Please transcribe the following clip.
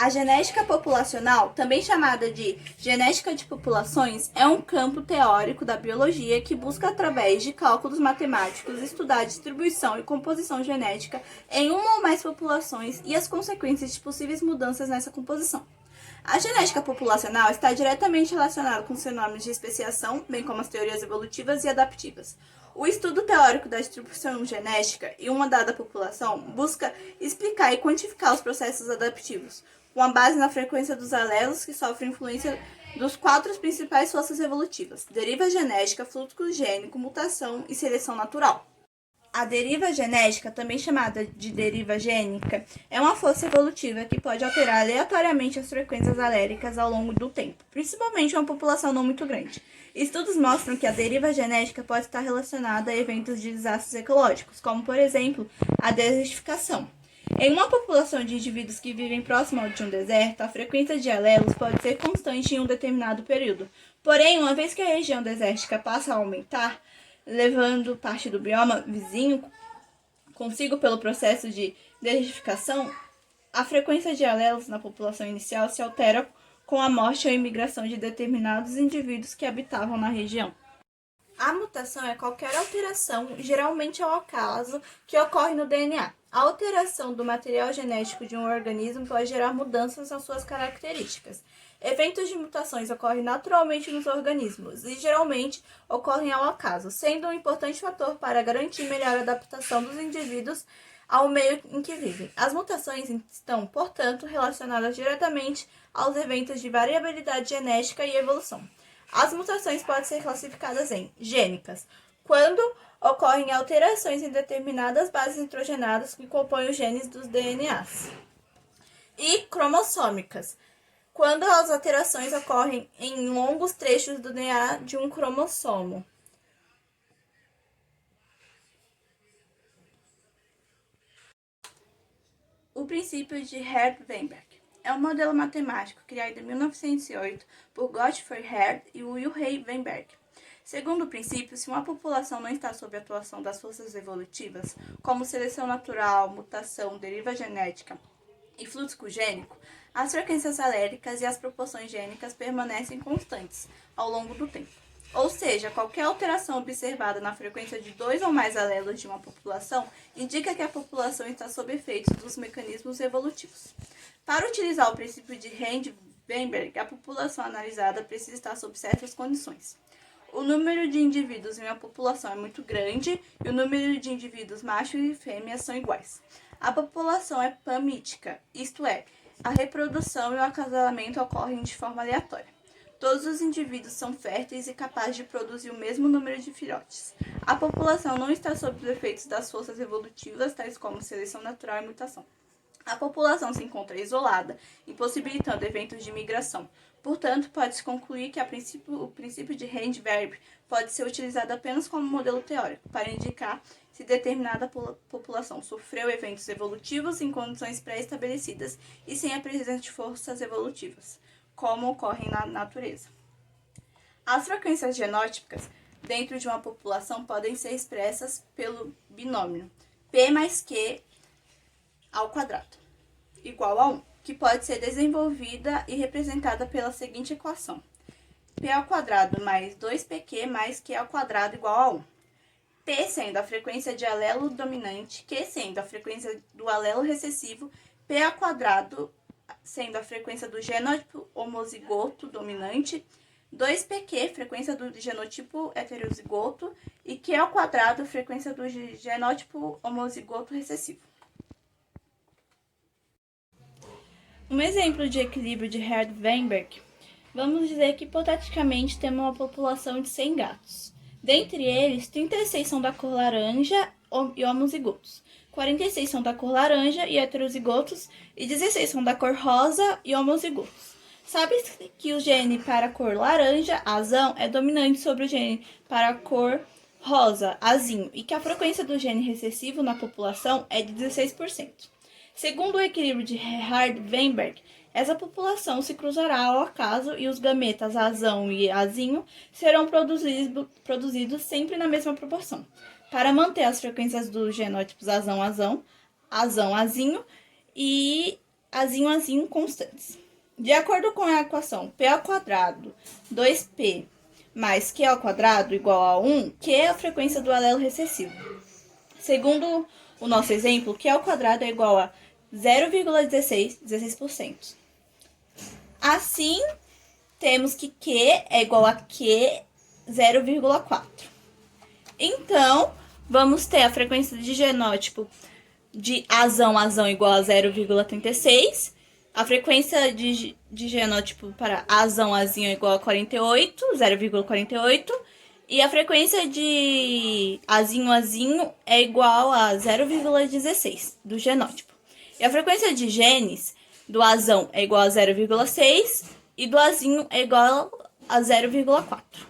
A genética populacional, também chamada de genética de populações, é um campo teórico da biologia que busca, através de cálculos matemáticos, estudar a distribuição e composição genética em uma ou mais populações e as consequências de possíveis mudanças nessa composição. A genética populacional está diretamente relacionada com os fenômenos de especiação, bem como as teorias evolutivas e adaptivas. O estudo teórico da distribuição genética em uma dada população busca explicar e quantificar os processos adaptivos, com a base na frequência dos alelos que sofrem influência dos quatro principais forças evolutivas: deriva genética, fluxo gênico, mutação e seleção natural. A deriva genética, também chamada de deriva gênica, é uma força evolutiva que pode alterar aleatoriamente as frequências aléricas ao longo do tempo, principalmente em uma população não muito grande. Estudos mostram que a deriva genética pode estar relacionada a eventos de desastres ecológicos, como, por exemplo, a desertificação. Em uma população de indivíduos que vivem próximo de um deserto, a frequência de alelos pode ser constante em um determinado período. Porém, uma vez que a região desértica passa a aumentar, levando parte do bioma vizinho consigo pelo processo de desertificação, a frequência de alelos na população inicial se altera com a morte ou imigração de determinados indivíduos que habitavam na região. A mutação é qualquer alteração, geralmente ao acaso, que ocorre no DNA. A alteração do material genético de um organismo pode gerar mudanças nas suas características. Eventos de mutações ocorrem naturalmente nos organismos e geralmente ocorrem ao acaso, sendo um importante fator para garantir melhor adaptação dos indivíduos ao meio em que vivem. As mutações estão, portanto, relacionadas diretamente aos eventos de variabilidade genética e evolução. As mutações podem ser classificadas em gênicas, quando ocorrem alterações em determinadas bases nitrogenadas que compõem os genes dos DNAs, e cromossômicas, quando as alterações ocorrem em longos trechos do DNA de um cromossomo. O princípio de Herd-Weinberg é um modelo matemático criado em 1908 por Gottfried Herd e Wilhelm Weinberg. Segundo o princípio, se uma população não está sob a atuação das forças evolutivas, como seleção natural, mutação, deriva genética e fluxo gênico, as frequências aléricas e as proporções gênicas permanecem constantes ao longo do tempo. Ou seja, qualquer alteração observada na frequência de dois ou mais alelos de uma população indica que a população está sob efeitos dos mecanismos evolutivos. Para utilizar o princípio de Herd-Weinberg, a população analisada precisa estar sob certas condições. O número de indivíduos em uma população é muito grande e o número de indivíduos macho e fêmea são iguais. A população é panmítica, isto é, a reprodução e o acasalamento ocorrem de forma aleatória. Todos os indivíduos são férteis e capazes de produzir o mesmo número de filhotes. A população não está sob os efeitos das forças evolutivas, tais como seleção natural e mutação. A população se encontra isolada, impossibilitando eventos de migração. Portanto, pode-se concluir que o princípio de Herd-Weinberg pode ser utilizado apenas como modelo teórico, para indicar se determinada população sofreu eventos evolutivos em condições pré-estabelecidas e sem a presença de forças evolutivas, como ocorre na natureza. As frequências genótipicas dentro de uma população podem ser expressas pelo binômio P mais Q ao quadrado, igual a 1, que pode ser desenvolvida e representada pela seguinte equação: P ao quadrado mais 2PQ mais Q ao quadrado igual a 1. P sendo a frequência de alelo dominante, Q sendo a frequência do alelo recessivo, P ao quadrado sendo a frequência do genótipo homozigoto dominante, 2PQ, frequência do genotipo heterozigoto, e Q ao quadrado, frequência do genótipo homozigoto recessivo. Um exemplo de equilíbrio de Herd-Weinberg. Vamos dizer que hipoteticamente temos uma população de 100 gatos. Dentre eles, 36 são da cor laranja e homozigotos, 46 são da cor laranja e heterozigotos e 16 são da cor rosa e homozigotos. Sabe-se que o gene para a cor laranja, azão, é dominante sobre o gene para a cor rosa, azinho, e que a frequência do gene recessivo na população é de 16%. Segundo o equilíbrio de Herd-Weinberg, essa população se cruzará ao acaso e os gametas azão e azinho serão produzidos sempre na mesma proporção, para manter as frequências dos genótipos azão-azão, azão-azinho e azinho constantes. De acordo com a equação P ao quadrado 2P mais Q ao quadrado igual a 1, Q é a frequência do alelo recessivo. Segundo o nosso exemplo, Q ao quadrado é igual a 0,16%. Assim, temos que Q é igual a Q 0,4. Então, vamos ter a frequência de genótipo de azão igual a 0,36. A frequência de genótipo para azinho é igual a 48, 0,48. E a frequência de azinho é igual a 0,16 do genótipo. E a frequência de genes do azão é igual a 0,6 e do azinho é igual a 0,4.